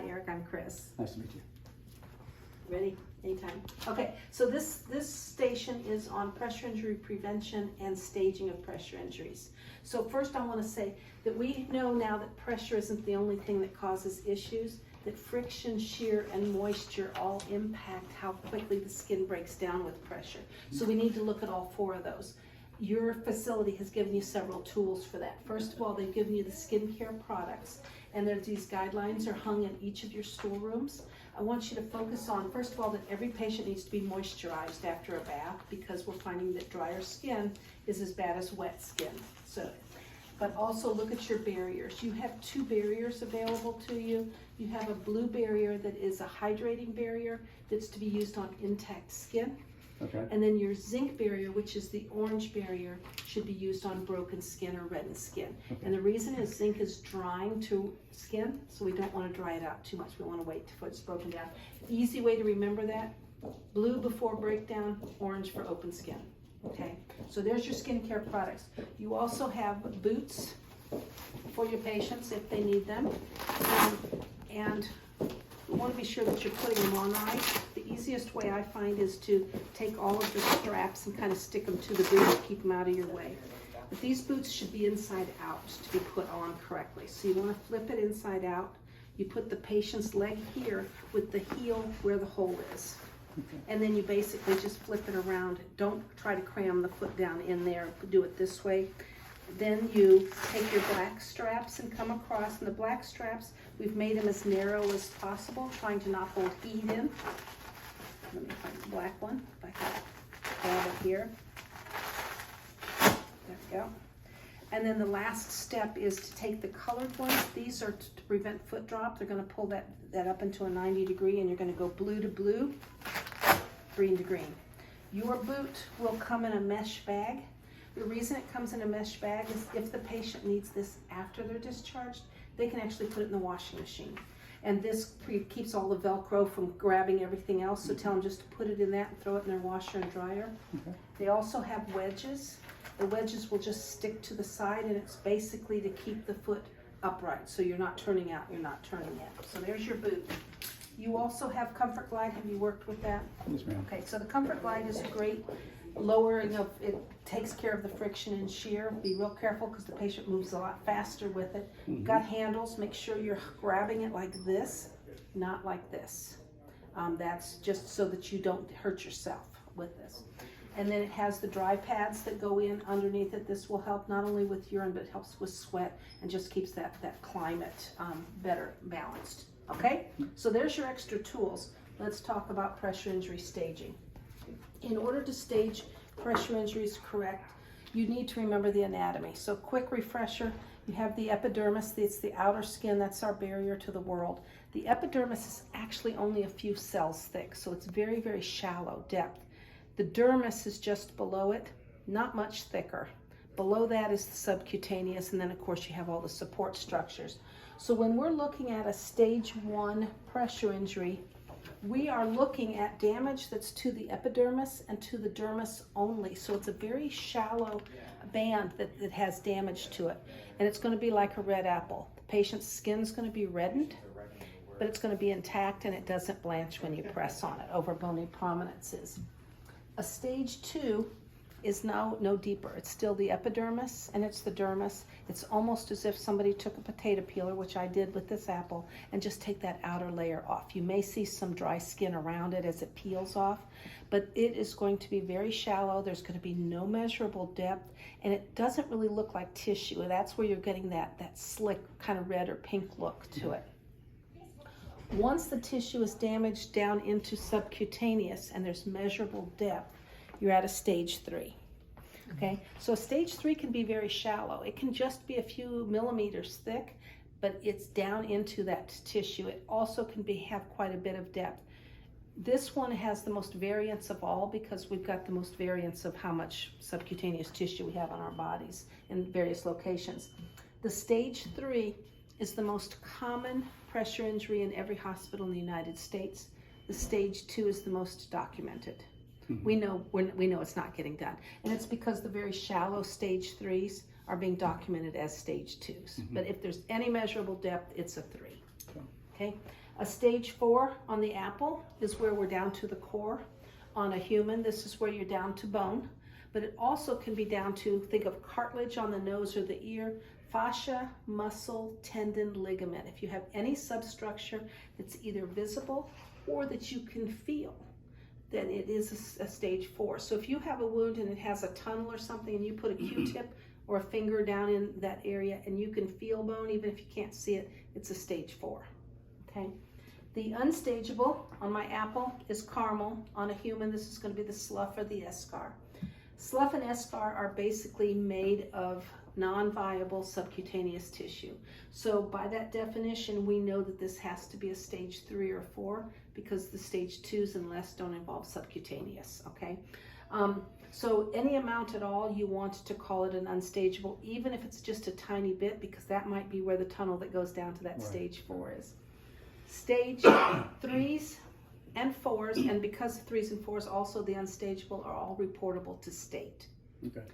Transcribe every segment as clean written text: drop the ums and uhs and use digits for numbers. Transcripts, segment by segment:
Eric, I'm Chris. Nice to meet you. Ready? Anytime. Okay, so this station is on pressure injury prevention and staging of pressure injuries. So first I want to say that we know now that pressure isn't the only thing that causes issues, that friction, shear, and moisture all impact how quickly the skin breaks down with pressure. So we need to look at all four of those. Your facility has given you several tools for that. First of all, they've given you the skincare products, and these guidelines are hung in each of your storerooms. I want you to focus on, first of all, that every patient needs to be moisturized after a bath, because we're finding that drier skin is as bad as wet skin. But also look at your barriers. You have two barriers available to you. You have a blue barrier that is a hydrating barrier that's to be used on intact skin. Okay. And then your zinc barrier, which is the orange barrier, should be used on broken skin or reddened skin. Okay. And the reason is zinc is drying to skin, so we don't want to dry it out too much. We want to wait till it's broken down. Easy way to remember that: blue before breakdown, orange for open skin. Okay, so there's your skincare products. You also have boots for your patients if they need them. And you want to be sure that you're putting them on right. The easiest way I find is to take all of the straps and kind of stick them to the boot to keep them out of your way. But these boots should be inside out to be put on correctly. So you want to flip it inside out. You put the patient's leg here with the heel where the hole is. And then you basically just flip it around. Don't try to cram the foot down in there. Do it this way. Then you take your black straps and come across. And the black straps, we've made them as narrow as possible, trying to not hold heat in. Let me find the black one. If I can grab it here. There we go. And then the last step is to take the colored ones. These are to prevent foot drop. They're going to pull that up into a 90 degree, and you're going to go blue to blue, green to green. Your boot will come in a mesh bag. The reason it comes in a mesh bag is if the patient needs this after they're discharged, they can actually put it in the washing machine. And this keeps all the Velcro from grabbing everything else, so tell them just to put it in that and throw it in their washer and dryer. Okay. They also have wedges. The wedges will just stick to the side, and it's basically to keep the foot upright, so you're not turning out, you're not turning in. So there's your boot. You also have Comfort Glide. Have you worked with that? Yes, ma'am. Okay, so the Comfort Glide is a great lowering of, it takes care of the friction and shear. Be real careful because the patient moves a lot faster with it. Mm-hmm. Got handles. Make sure you're grabbing it like this, not like this. That's just so that you don't hurt yourself with this. And then it has the dry pads that go in underneath it. This will help not only with urine, but it helps with sweat and just keeps that climate better balanced. Okay, so there's your extra tools. Let's talk about pressure injury staging. In order to stage pressure injuries correct, you need to remember the anatomy. So quick refresher, you have the epidermis, it's the outer skin, that's our barrier to the world. The epidermis is actually only a few cells thick, so it's very, very shallow depth. The dermis is just below it, not much thicker. Below that is the subcutaneous, and then of course you have all the support structures. So when we're looking at a stage 1 pressure injury, we are looking at damage that's to the epidermis and to the dermis only. So it's a very shallow band that has damage to it. And it's going to be like a red apple. The patient's skin's going to be reddened, but it's going to be intact, and it doesn't blanch when you press on it over bony prominences. A stage 2 is now no deeper. It's still the epidermis and it's the dermis. It's almost as if somebody took a potato peeler, which I did with this apple, and just take that outer layer off. You may see some dry skin around it as it peels off, but it is going to be very shallow. There's going to be no measurable depth, and it doesn't really look like tissue. That's where you're getting that slick kind of red or pink look to it. Once the tissue is damaged down into subcutaneous and there's measurable depth, you're at a stage 3. Okay, so stage 3 can be very shallow. It can just be a few millimeters thick, but it's down into that tissue. It also can have quite a bit of depth. This one has the most variance of all because we've got the most variance of how much subcutaneous tissue we have on our bodies in various locations. The stage 3 is the most common pressure injury in every hospital in the United States. The stage 2 is the most documented. We know it's not getting done, and it's because the very shallow stage 3s are being documented as stage 2s. But if there's any measurable depth, it's a 3. Okay. A stage 4 on the apple is where we're down to the core. On a human, this is where you're down to bone, but it also can be down to, think of cartilage on the nose or the ear, fascia, muscle, tendon, ligament. If you have any substructure that's either visible or that you can feel, then it is a stage 4. So if you have a wound and it has a tunnel or something and you put a Q-tip or a finger down in that area and you can feel bone, even if you can't see it, it's a stage 4, okay? The unstageable on my apple is caramel. On a human, this is going to be the slough or the eschar. Slough and eschar are basically made of non-viable subcutaneous tissue. So by that definition, we know that this has to be a stage 3 or 4 because the stage 2s and less don't involve subcutaneous, okay? So any amount at all, you want to call it an unstageable, even if it's just a tiny bit, because that might be where the tunnel that goes down to that Right. stage 4 is. Stage 3s and 4s, and because 3s and 4s, also the unstageable, are all reportable to state.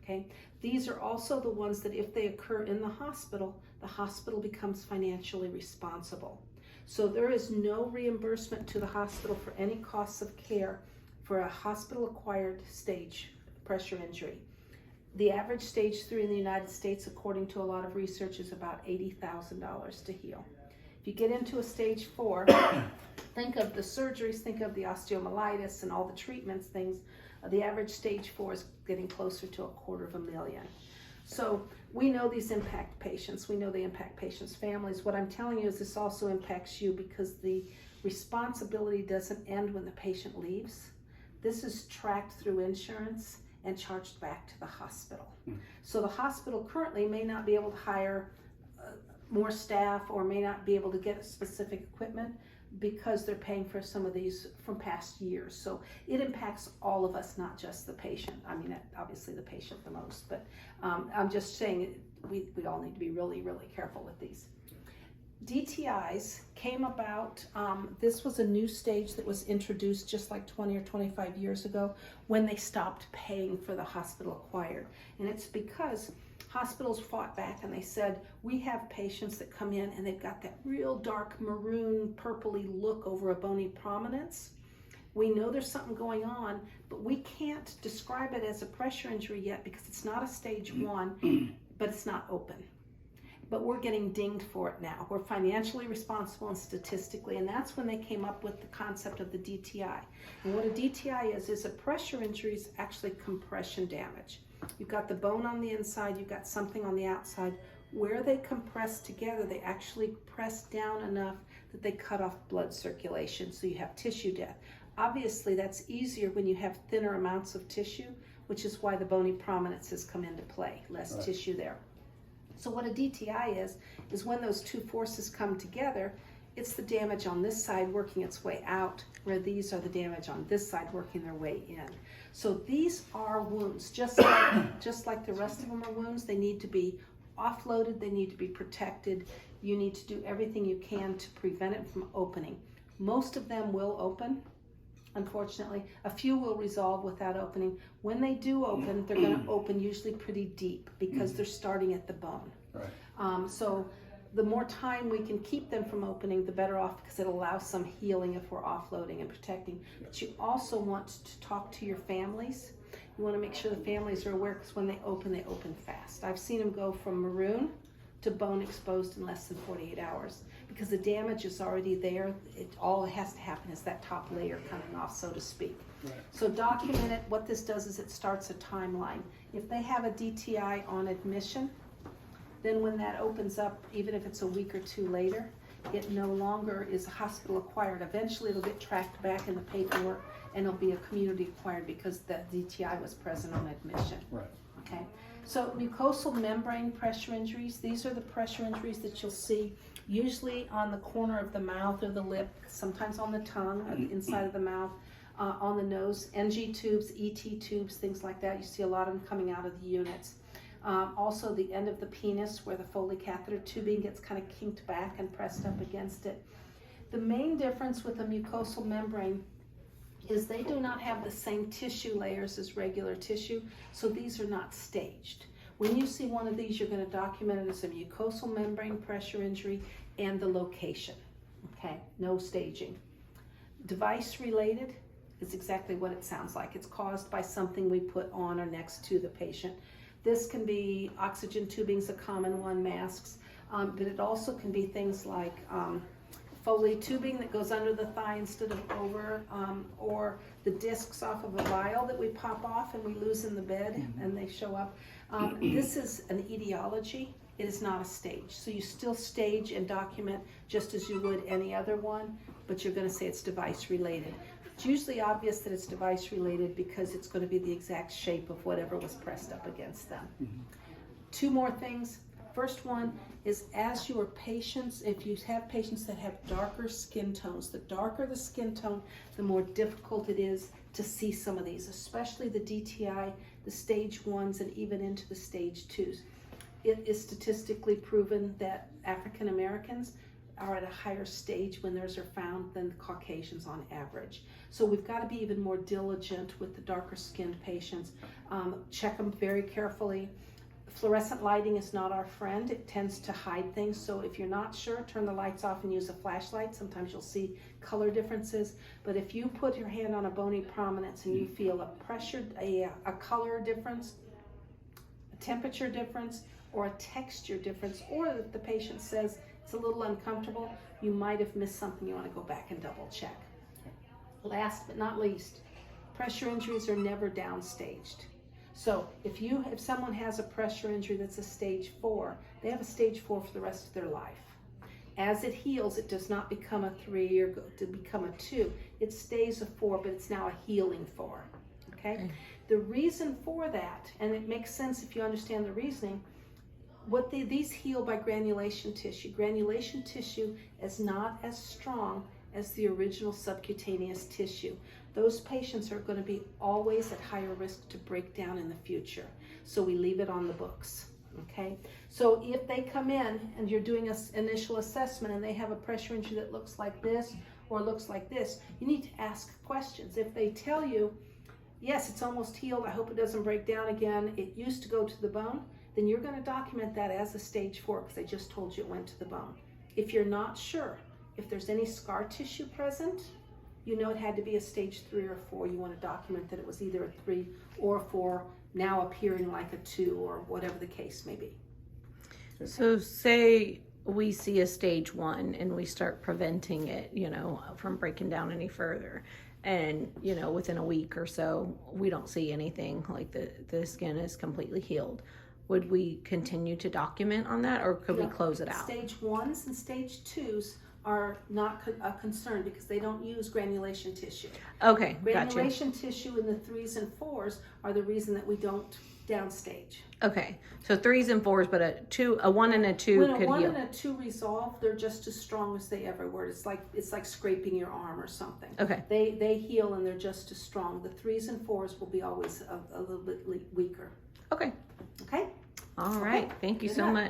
Okay. These are also the ones that if they occur in the hospital becomes financially responsible. So there is no reimbursement to the hospital for any costs of care for a hospital-acquired stage pressure injury. The average stage 3 in the United States, according to a lot of research, is about $80,000 to heal. If you get into a stage 4, think of the surgeries, think of the osteomyelitis and all the treatments, things. The average stage 4 is getting closer to $250,000. So we know these impact patients. We know they impact patients' families. What I'm telling you is this also impacts you because the responsibility doesn't end when the patient leaves. This is tracked through insurance and charged back to the hospital. So the hospital currently may not be able to hire more staff or may not be able to get specific equipment because they're paying for some of these from past years. So it impacts all of us, not just the patient. I mean, obviously the patient the most, but I'm just saying we all need to be really, really careful with these. DTIs came about, this was a new stage that was introduced just like 20 or 25 years ago when they stopped paying for the hospital acquired. And it's because hospitals fought back and they said, we have patients that come in and they've got that real dark maroon purpley look over a bony prominence. We know there's something going on, but we can't describe it as a pressure injury yet because it's not a stage 1, but it's not open. But we're getting dinged for it now. We're financially responsible and statistically, and that's when they came up with the concept of the DTI. And what a DTI is a pressure injury is actually compression damage. You've got the bone on the inside, you've got something on the outside. Where they compress together, they actually press down enough that they cut off blood circulation, so you have tissue death. Obviously, that's easier when you have thinner amounts of tissue, which is why the bony prominences come into play, less Right. tissue there. So what a DTI is when those two forces come together, it's the damage on this side working its way out, where these are the damage on this side working their way in. So these are wounds, just like the rest of them are wounds. They need to be offloaded, they need to be protected. You need to do everything you can to prevent it from opening. Most of them will open, unfortunately. A few will resolve without opening. When they do open, they're going to open usually pretty deep because they're starting at the bone. Right. So the more time we can keep them from opening, the better off, because it allows some healing if we're offloading and protecting. But you also want to talk to your families. You want to make sure the families are aware, because when they open fast. I've seen them go from maroon to bone exposed in less than 48 hours because the damage is already there. All that has to happen is that top layer coming off, so to speak. Right. So document it. What this does is it starts a timeline. If they have a DTI on admission, then when that opens up, even if it's a week or two later, it no longer is hospital acquired. Eventually it'll get tracked back in the paperwork and it'll be a community acquired because that DTI was present on admission. Right. Okay, so mucosal membrane pressure injuries, these are the pressure injuries that you'll see usually on the corner of the mouth or the lip, sometimes on the tongue, or the inside of the mouth, on the nose, NG tubes, ET tubes, things like that. You see a lot of them coming out of the units. Also the end of the penis where the Foley catheter tubing gets kind of kinked back and pressed up against it. The main difference with a mucosal membrane is they do not have the same tissue layers as regular tissue, so these are not staged. When you see one of these, you're going to document it as a mucosal membrane pressure injury and the location. Okay, no staging. Device related is exactly what it sounds like. It's caused by something we put on or next to the patient. This can be oxygen tubing is a common one, masks, but it also can be things like Foley tubing that goes under the thigh instead of over, or the discs off of a vial that we pop off and we lose in the bed and they show up. This is an etiology. It is not a stage. So you still stage and document just as you would any other one, but you're going to say it's device related. It's usually obvious that it's device related because it's going to be the exact shape of whatever was pressed up against them. Two more things. First one is, as your patients, if you have patients that have darker skin tones, the darker the skin tone, the more difficult it is to see some of these, especially the DTI, the stage 1s, and even into the stage 2s. It is statistically proven that African Americans are at a higher stage when theirs are found than the Caucasians on average. So we've got to be even more diligent with the darker skinned patients. Check them very carefully. Fluorescent lighting is not our friend. It tends to hide things. So if you're not sure, turn the lights off and use a flashlight. Sometimes you'll see color differences. But if you put your hand on a bony prominence and you feel a pressure, a color difference, a temperature difference, or a texture difference, or that the patient says it's a little uncomfortable, you might have missed something. You want to go back and double check. Last but not least, pressure injuries are never downstaged. So if someone has a pressure injury that's a stage 4, they have a stage 4 for the rest of their life. As it heals, it does not become a 3 or to become a 2. It stays a 4, but it's now a healing 4. Okay? The reason for that, and it makes sense if you understand the reasoning, these heal by granulation tissue. Granulation tissue is not as strong as the original subcutaneous tissue. Those patients are going to be always at higher risk to break down in the future. So we leave it on the books. Okay? So if they come in and you're doing an initial assessment and they have a pressure injury that looks like this or looks like this, you need to ask questions. If they tell you, yes, it's almost healed, I hope it doesn't break down again, it used to go to the bone, then you're going to document that as a stage 4 because I just told you it went to the bone. If you're not sure, if there's any scar tissue present, you know it had to be a stage 3 or 4. You want to document that it was either a 3 or a 4, now appearing like a 2 or whatever the case may be. So say we see a stage 1 and we start preventing it, from breaking down any further. And, within a week or so, we don't see anything, like the skin is completely healed. Would we continue to document on that, or could we close it out? Stage 1s and stage 2s are not a concern because they don't use granulation tissue. Okay, Granulation tissue in the 3s and 4s are the reason that we don't downstage. Okay, so 3s and 4s, but a 1 and a 2 when could heal. When a 1 and a 2 resolve, they're just as strong as they ever were. It's like scraping your arm or something. Okay. They heal and they're just as strong. The 3s and 4s will be always a little bit weaker. Okay. Okay. All right. Thank you so much.